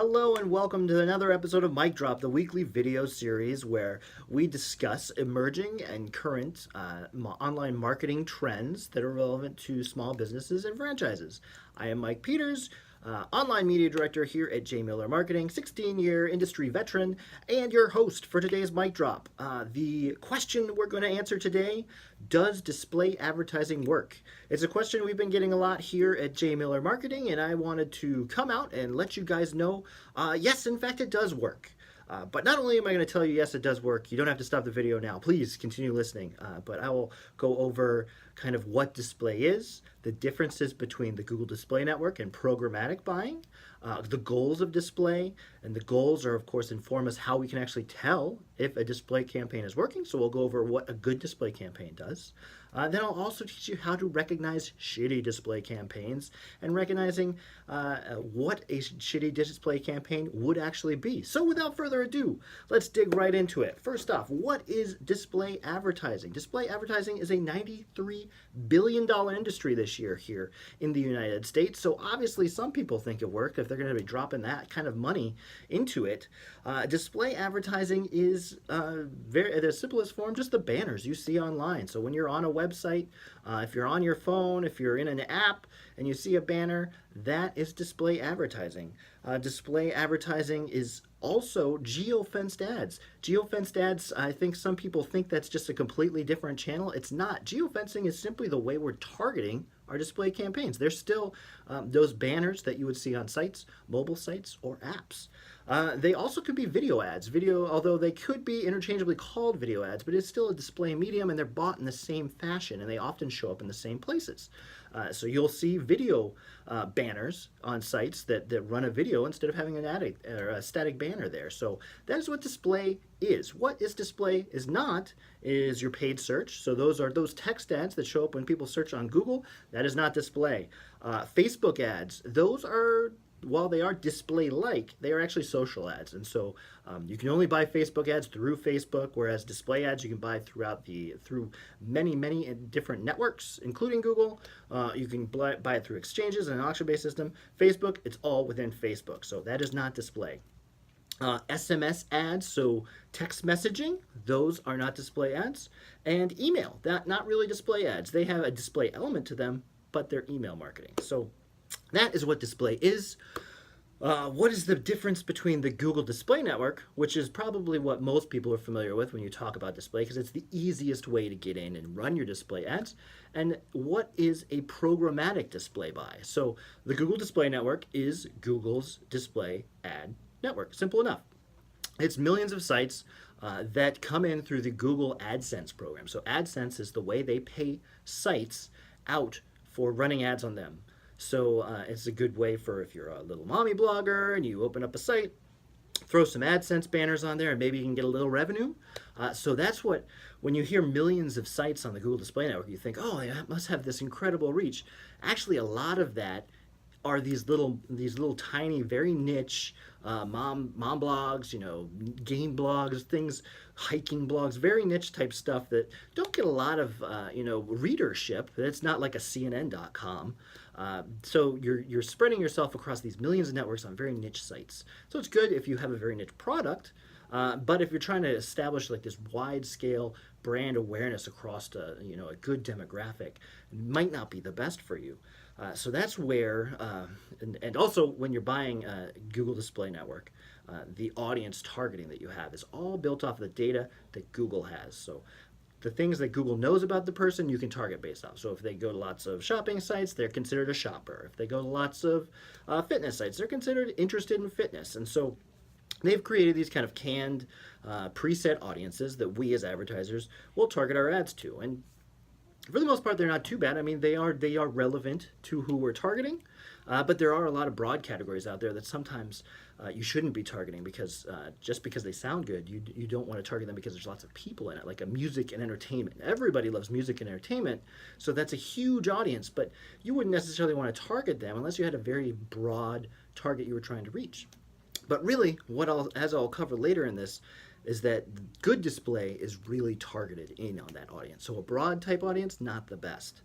Hello and welcome to another episode of Mic Drop, the weekly video series where we discuss emerging and current online marketing trends that are relevant to small businesses and franchises. I am Mike Peters, online media director here at J. Miller Marketing, 16-year industry veteran, and your host for today's Mic Drop. The question we're going to answer today: does display advertising work? It's a question we've been getting a lot here at J. Miller Marketing, and I wanted to come out and let you guys know, yes, in fact, it does work. But not only am I going to tell you, yes, it does work, you don't have to stop the video now. Please continue listening. But I will go over kind of what display is, the differences between the Google Display Network and programmatic buying, the goals of display, and the goals are, of course, inform us how we can actually tell if a display campaign is working. So we'll go over what a good display campaign does. Then I'll also teach you how to recognize shitty display campaigns and recognizing what a shitty display campaign would actually be. So without further ado, let's dig right into it. First off, what is display advertising? Display advertising is a $93 billion industry this year here in the United States. So obviously some people think it worked if they're going to be dropping that kind of money into it. Display advertising is at the simplest form, just the banners you see online. So when you're on a website, if you're on your phone, if you're in an app and you see a banner, that is display advertising. Display advertising is also geofenced ads. Geofenced ads, I think some people think that's just a completely different channel. It's not. Geofencing is simply the way we're targeting our display campaigns. There's still those banners that you would see on sites, mobile sites, or apps. They also could be video ads. Although they could be interchangeably called video ads, but it's still a display medium and they're bought in the same fashion and they often show up in the same places. So you'll see video banners on sites that run a video instead of having a static banner there. So that is what display is. What is display is not is your paid search. So those are those text ads that show up when people search on Google. That is not display. Facebook ads, those are, while they are display-like, they are actually social ads. And so you can only buy Facebook ads through Facebook, whereas display ads you can buy through many different networks, including Google. You can buy it through exchanges and an auction-based system. Facebook, it's all within Facebook. So that is not display. SMS ads, so text messaging, those are not display ads. And email, not really display ads. They have a display element to them, but they're email marketing. So that is what display is. What is the difference between the Google Display Network, which is probably what most people are familiar with when you talk about display, because it's the easiest way to get in and run your display ads, and what is a programmatic display buy? So the Google Display Network is Google's display ad network. Simple enough. It's millions of sites that come in through the Google AdSense program. So AdSense is the way they pay sites out for running ads on them. So it's a good way for if you're a little mommy blogger and you open up a site, throw some AdSense banners on there and maybe you can get a little revenue. So that's what, when you hear millions of sites on the Google Display Network, you think, oh, they must have this incredible reach. Actually, a lot of that are these little tiny, very niche mom blogs, game blogs, things, hiking blogs, very niche type stuff that don't get a lot of readership. It's not like a CNN.com. So you're spreading yourself across these millions of networks on very niche sites. So it's good if you have a very niche product. But if you're trying to establish like this wide scale brand awareness across a good demographic, it might not be the best for you. So that's where, and also when you're buying Google Display Network, the audience targeting that you have is all built off of the data that Google has. So the things that Google knows about the person, you can target based off. So if they go to lots of shopping sites, they're considered a shopper. If they go to lots of fitness sites, they're considered interested in fitness. And so they've created these kind of canned preset audiences that we as advertisers will target our ads to. And for the most part, they're not too bad. I mean, they are relevant to who we're targeting, but there are a lot of broad categories out there that sometimes you shouldn't be targeting because just because they sound good, you don't want to target them because there's lots of people in it, like a music and entertainment. Everybody loves music and entertainment, so that's a huge audience, but you wouldn't necessarily want to target them unless you had a very broad target you were trying to reach. But really, as I'll cover later in this, is that good display is really targeted in on that audience. So a broad type audience, not the best.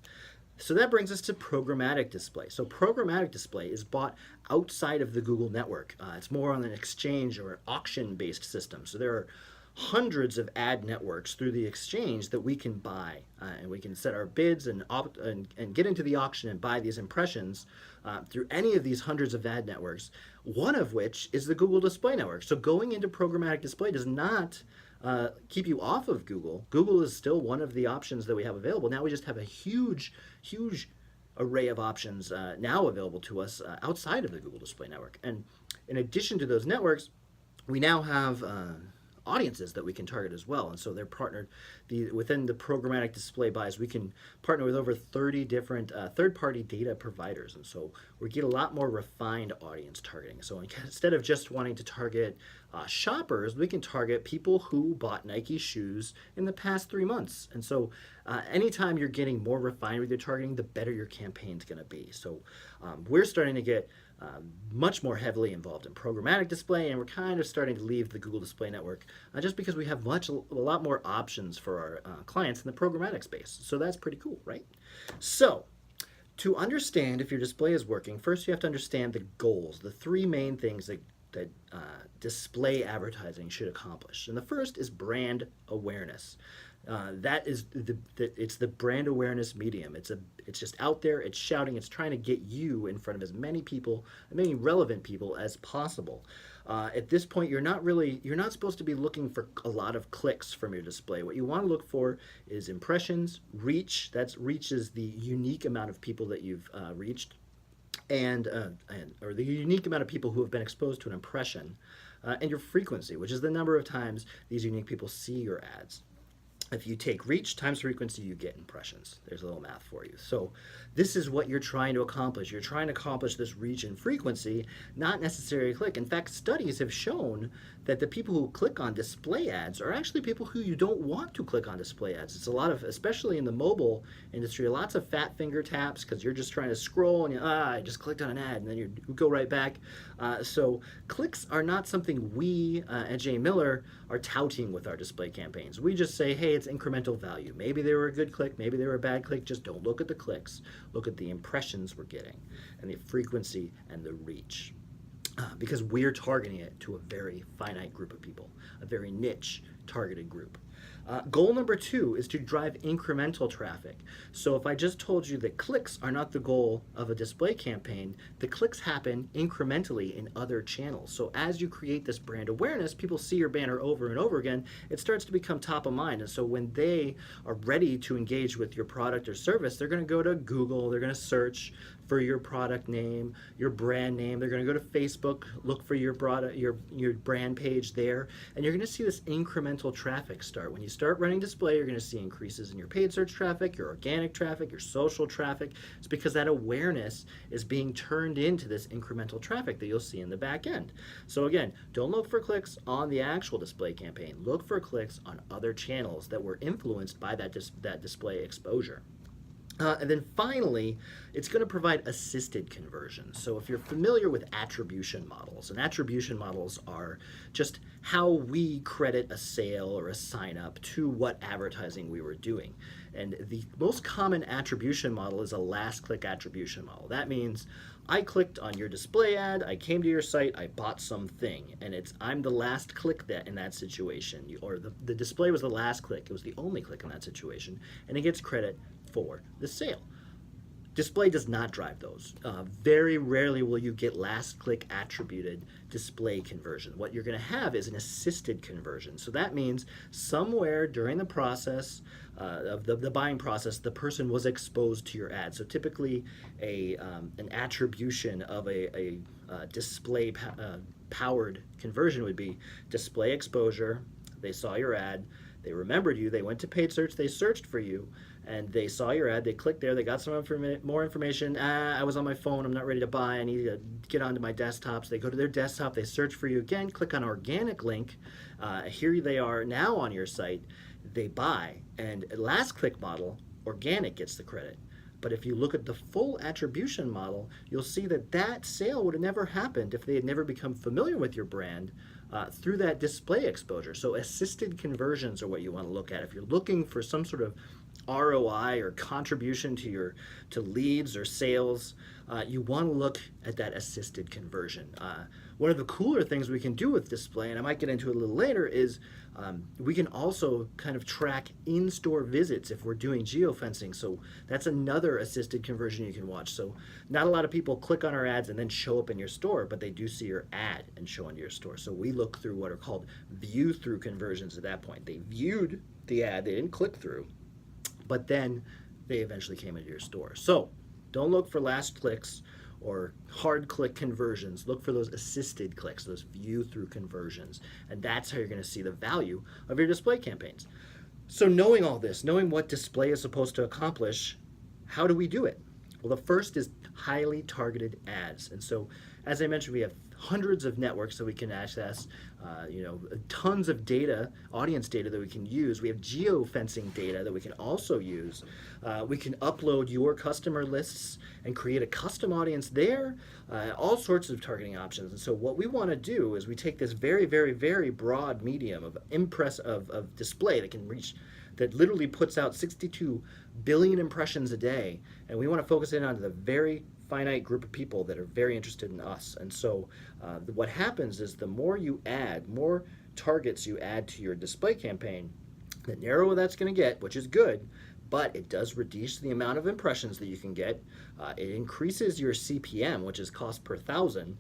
So that brings us to programmatic display. So programmatic display is bought outside of the Google network. It's more on an exchange or an auction-based system. So there are hundreds of ad networks through the exchange that we can buy, and we can set our bids and get into the auction and buy these impressions through any of these hundreds of ad networks. One of which is the Google Display Network. So going into programmatic display does not keep you off of Google. Google is still one of the options that we have available. Now we just have a huge array of options now available to us outside of the Google Display Network. And in addition to those networks, we now have audiences that we can target as well. And so they're partnered within the programmatic display buys. We can partner with over 30 different third-party data providers. And so we get a lot more refined audience targeting. So instead of just wanting to target shoppers, we can target people who bought Nike shoes in the past 3 months. And so anytime you're getting more refined with your targeting, the better your campaign's going to be. So we're starting to get much more heavily involved in programmatic display, and we're kind of starting to leave the Google Display Network just because we have a lot more options for our clients in the programmatic space. So that's pretty cool, right? So to understand if your display is working, first you have to understand the goals, the three main things that display advertising should accomplish. And the first is brand awareness. That is it's the brand awareness medium. It's just out there. It's shouting. It's trying to get you in front of as many people, as many relevant people as possible. At this point, you're not supposed to be looking for a lot of clicks from your display. What you want to look for is impressions, reach. Reach is the unique amount of people that you've reached, or the unique amount of people who have been exposed to an impression, and your frequency, which is the number of times these unique people see your ads. If you take reach times frequency, you get impressions. There's a little math for you. So this is what you're trying to accomplish. You're trying to accomplish this reach and frequency, not necessarily click. In fact, studies have shown that the people who click on display ads are actually people who you don't want to click on display ads. It's a lot of, especially in the mobile industry, lots of fat finger taps because you're just trying to scroll and I just clicked on an ad, and then you go right back. So clicks are not something we at J. Miller are touting with our display campaigns. We just say, hey, it's incremental value. Maybe they were a good click, maybe they were a bad click. Just don't look at the clicks. Look at the impressions we're getting and the frequency and the reach. Because we're targeting it to a very finite group of people, a very niche targeted group. Goal number 2 is to drive incremental traffic. So if I just told you that clicks are not the goal of a display campaign, the clicks happen incrementally in other channels. So as you create this brand awareness, people see your banner over and over again, it starts to become top of mind. And so when they are ready to engage with your product or service, they're going to go to Google, they're going to search for your product name, your brand name. They're going to go to Facebook, look for your product, your brand page there, and you're going to see this incremental traffic start. When you start running display, you're going to see increases in your paid search traffic, your organic traffic, your social traffic. It's because that awareness is being turned into this incremental traffic that you'll see in the back end. So again, don't look for clicks on the actual display campaign. Look for clicks on other channels that were influenced by that display exposure. And then finally, it's going to provide assisted conversions. So if you're familiar with attribution models, and attribution models are just how we credit a sale or a sign up to what advertising we were doing. And the most common attribution model is a last click attribution model. That means I clicked on your display ad, I came to your site, I bought something, and I'm the last click in that situation, or the display was the last click, it was the only click in that situation, and it gets credit for the sale. Display does not drive those. Very rarely will you get last click attributed display conversion. What you're going to have is an assisted conversion. So that means somewhere during the process of the buying process, the person was exposed to your ad. So typically an attribution of a display powered conversion would be display exposure. They saw your ad, they remembered you, they went to paid search, they searched for you, and they saw your ad, they clicked there, they got some more information. I was on my phone, I'm not ready to buy, I need to get onto my desktop. So they go to their desktop, they search for you again, click on organic link. Here they are now on your site, they buy, and last click model, organic gets the credit. But if you look at the full attribution model, you'll see that sale would have never happened if they had never become familiar with your brand through that display exposure. So assisted conversions are what you want to look at. If you're looking for some sort of ROI or contribution to your to leads or sales, you want to look at that assisted conversion. One of the cooler things we can do with display, and I might get into it a little later, is we can also kind of track in-store visits if we're doing geofencing. So that's another assisted conversion you can watch. So not a lot of people click on our ads and then show up in your store, but they do see your ad and show into your store. So we look through what are called view-through conversions at that point. They viewed the ad, they didn't click through, but then they eventually came into your store. So don't look for last clicks or hard click conversions. Look for those assisted clicks, those view through conversions. And that's how you're going to see the value of your display campaigns. So knowing all this, knowing what display is supposed to accomplish, how do we do it? Well, the first is highly targeted ads. And so, as I mentioned, we have hundreds of networks that we can access, tons of data, audience data that we can use. We have geofencing data that we can also use. We can upload your customer lists and create a custom audience there, all sorts of targeting options. And so what we want to do is we take this very, very, very broad medium of display that can reach, that literally puts out 62 billion impressions a day, and we want to focus in on the very finite group of people that are very interested in us. And so what happens is the more you add, more targets you add to your display campaign, the narrower that's going to get, which is good, but it does reduce the amount of impressions that you can get. It increases your CPM, which is cost per thousand.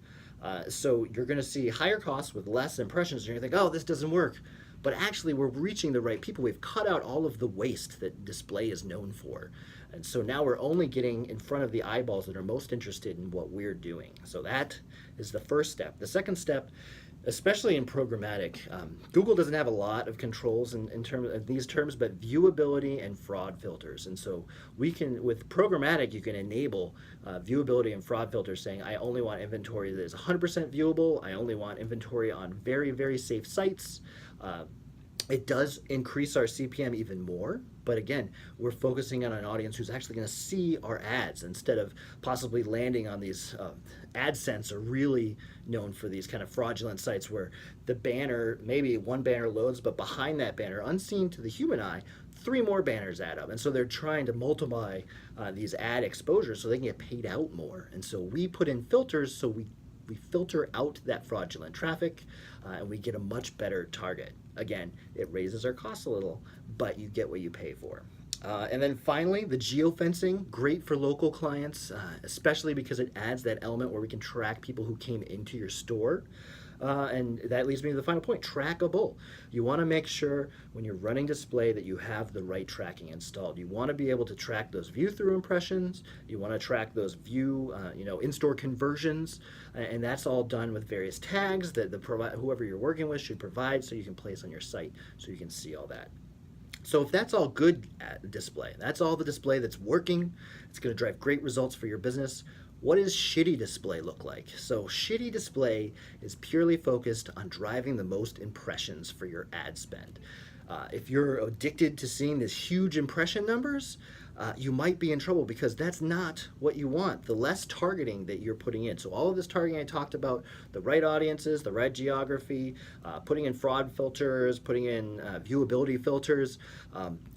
So you're going to see higher costs with less impressions. And you're going to think, oh, this doesn't work. But actually, we're reaching the right people. We've cut out all of the waste that display is known for. And so now we're only getting in front of the eyeballs that are most interested in what we're doing. So that is the first step. The second step, especially in programmatic, Google doesn't have a lot of controls in terms of these terms, but viewability and fraud filters. And so we can, with programmatic, you can enable viewability and fraud filters, saying I only want inventory that is 100% viewable. I only want inventory on very, very safe sites. It does increase our CPM even more, but again, we're focusing on an audience who's actually going to see our ads instead of possibly landing on these AdSense are really known for these kind of fraudulent sites where the banner, maybe one banner loads, but behind that banner, unseen to the human eye, 3 more banners add up. And so they're trying to multiply these ad exposures so they can get paid out more. And so we put in filters so we filter out that fraudulent traffic and we get a much better target. Again, it raises our costs a little, but you get what you pay for. And then finally, the geofencing, great for local clients, especially because it adds that element where we can track people who came into your store. And that leads me to the final point, trackable. You want to make sure when you're running display that you have the right tracking installed. You want to be able to track those view-through impressions. You want to track those in-store conversions. And that's all done with various tags that whoever you're working with should provide so you can place on your site so you can see all that. So if that's all good display, that's all the display that's working, it's going to drive great results for your business. What does shitty display look like? So shitty display is purely focused on driving the most impressions for your ad spend. If you're addicted to seeing these huge impression numbers, you might be in trouble because that's not what you want. The less targeting that you're putting in. So all of this targeting I talked about, the right audiences, the right geography, putting in fraud filters, putting in viewability filters,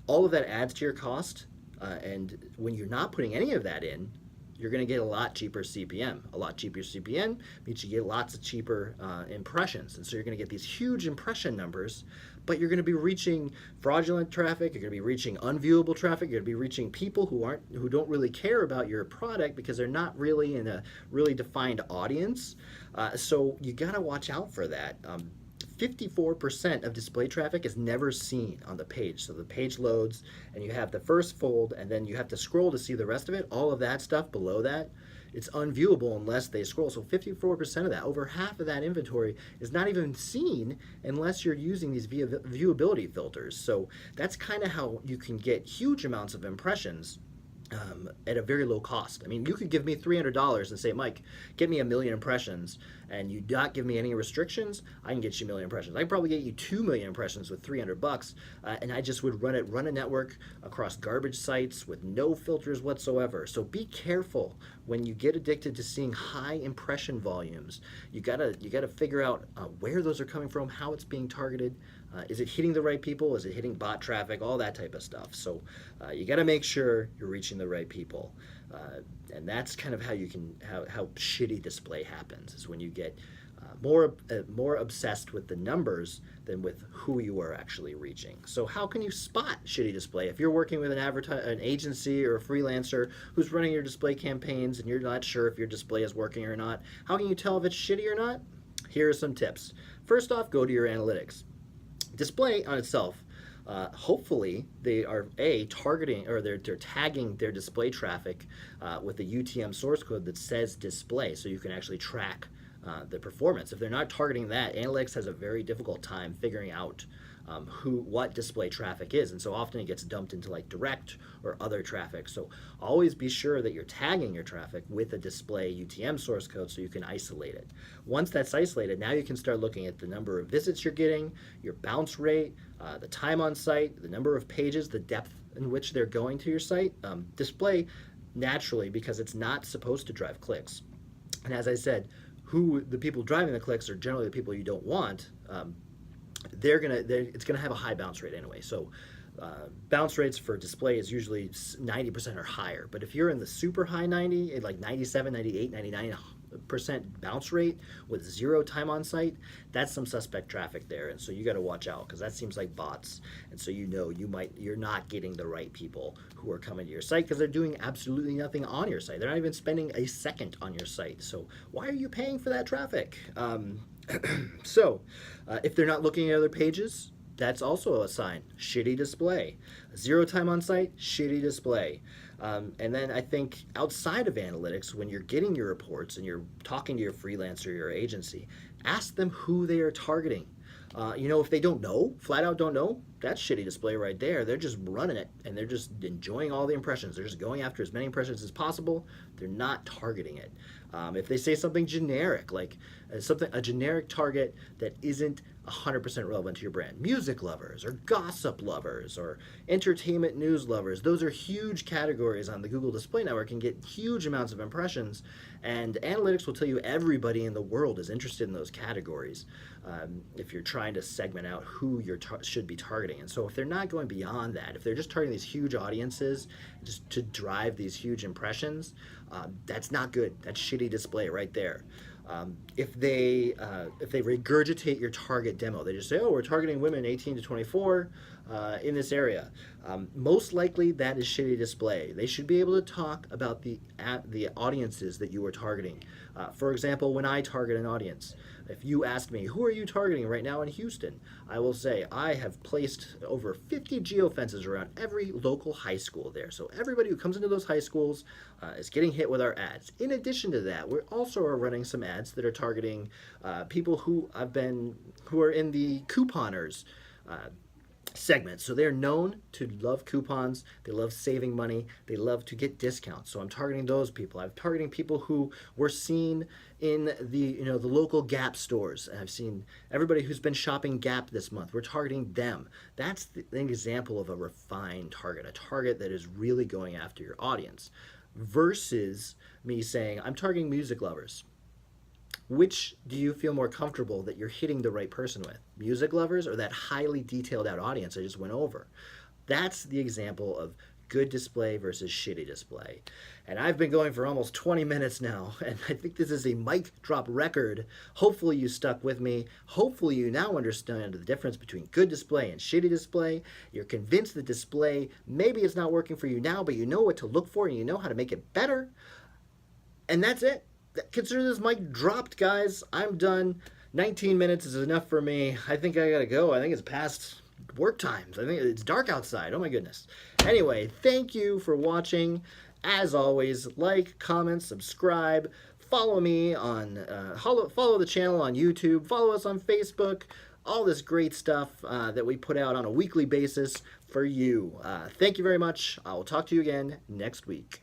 all of that adds to your cost. And when you're not putting any of that in, you're going to get a lot cheaper CPM. A lot cheaper CPM means you get lots of cheaper impressions. And so you're going to get these huge impression numbers, but you're going to be reaching fraudulent traffic, you're going to be reaching unviewable traffic, you're going to be reaching people who don't really care about your product because they're not really in a really defined audience. So you got to watch out for that. 54% of display traffic is never seen on the page. So the page loads and you have the first fold and then you have to scroll to see the rest of it. All of that stuff below that, it's unviewable unless they scroll. So 54% of that, over half of that inventory is not even seen unless you're using these viewability filters. So that's kind of how you can get huge amounts of impressions at a very low cost. I mean, you could give me $300 and say, Mike, get me 1 million impressions, and you not give me any restrictions, I can get you 1 million impressions. I can probably get you 2 million impressions with $300, and I just would run a network across garbage sites with no filters whatsoever. So be careful when you get addicted to seeing high impression volumes. You gotta figure out where those are coming from, how it's being targeted, Is it hitting the right people? Is it hitting bot traffic? All that type of stuff. So you got to make sure you're reaching the right people. And that's kind of how you can how shitty display happens, is when you get more obsessed with the numbers than with who you are actually reaching. So how can you spot shitty display? If you're working with an agency or a freelancer who's running your display campaigns and you're not sure if your display is working or not, how can you tell if it's shitty or not? Here are some tips. First off, go to your analytics. Display on itself, hopefully they are targeting, or they're tagging their display traffic with a UTM source code that says display, so you can actually track the performance. If they're not targeting that, analytics has a very difficult time figuring out what display traffic is, and so often it gets dumped into like direct or other traffic. So always be sure that you're tagging your traffic with a display UTM source code so you can isolate it. Once that's isolated, now you can start looking at the number of visits you're getting, your bounce rate, the time on site, the number of pages, the depth in which they're going to your site. Display naturally, because it's not supposed to drive clicks, and as I said, the people driving the clicks are generally the people you don't want. It's gonna have a high bounce rate anyway. So bounce rates for display is usually 90% or higher. But if you're in the super high 90, like 97, 98, 99% bounce rate with 0 time on site, that's some suspect traffic there. And so you got to watch out, because that seems like bots. And so you're not getting the right people who are coming to your site, because they're doing absolutely nothing on your site. They're not even spending a second on your site. So why are you paying for that traffic? So if they're not looking at other pages, that's also a sign. Shitty display. 0 time on site, shitty display. And then I think outside of analytics, when you're getting your reports and you're talking to your freelancer or your agency, ask them who they are targeting. If they don't know, flat out don't know, that's shitty display right there. They're just running it, and they're just enjoying all the impressions. They're just going after as many impressions as possible. They're not targeting it. If they say something generic, like a generic target that isn't 100% relevant to your brand, music lovers or gossip lovers or entertainment news lovers, those are huge categories on the Google Display Network and get huge amounts of impressions. And analytics will tell you everybody in the world is interested in those categories if you're trying to segment out who you should be targeting. And so if they're not going beyond that, if they're just targeting these huge audiences just to drive these huge impressions, that's not good. That's shitty display right there. If they regurgitate your target demo, they just say, oh, we're targeting women 18 to 24 in this area. Most likely that is shitty display. They should be able to talk about the audiences that you are targeting. For example, when I target an audience, if you ask me, who are you targeting right now in Houston? I will say, I have placed over 50 geofences around every local high school there. So everybody who comes into those high schools is getting hit with our ads. In addition to that, we also are running some ads that are targeting people who are in the couponers segment. So they're known to love coupons, they love saving money, they love to get discounts. So I'm targeting those people. I'm targeting people who were seen in the local Gap stores. And I've seen everybody who's been shopping Gap this month. We're targeting them. That's an example of a refined target, a target that is really going after your audience, versus me saying, I'm targeting music lovers. Which do you feel more comfortable that you're hitting the right person with? Music lovers or that highly detailed out audience I just went over? That's the example of good display versus shitty display. And I've been going for almost 20 minutes now, and I think this is a mic drop record. Hopefully you stuck with me. Hopefully you now understand the difference between good display and shitty display. You're convinced the display, maybe it's not working for you now, but you know what to look for and you know how to make it better. And that's it. Consider this mic dropped, guys. I'm done. 19 minutes is enough for me. I think I gotta go. I think it's past work times. I think it's dark outside. Oh my goodness. Anyway, thank you for watching. As always, like, comment, subscribe. Follow me on, follow the channel on YouTube. Follow us on Facebook. All this great stuff that we put out on a weekly basis for you. Thank you very much. I will talk to you again next week.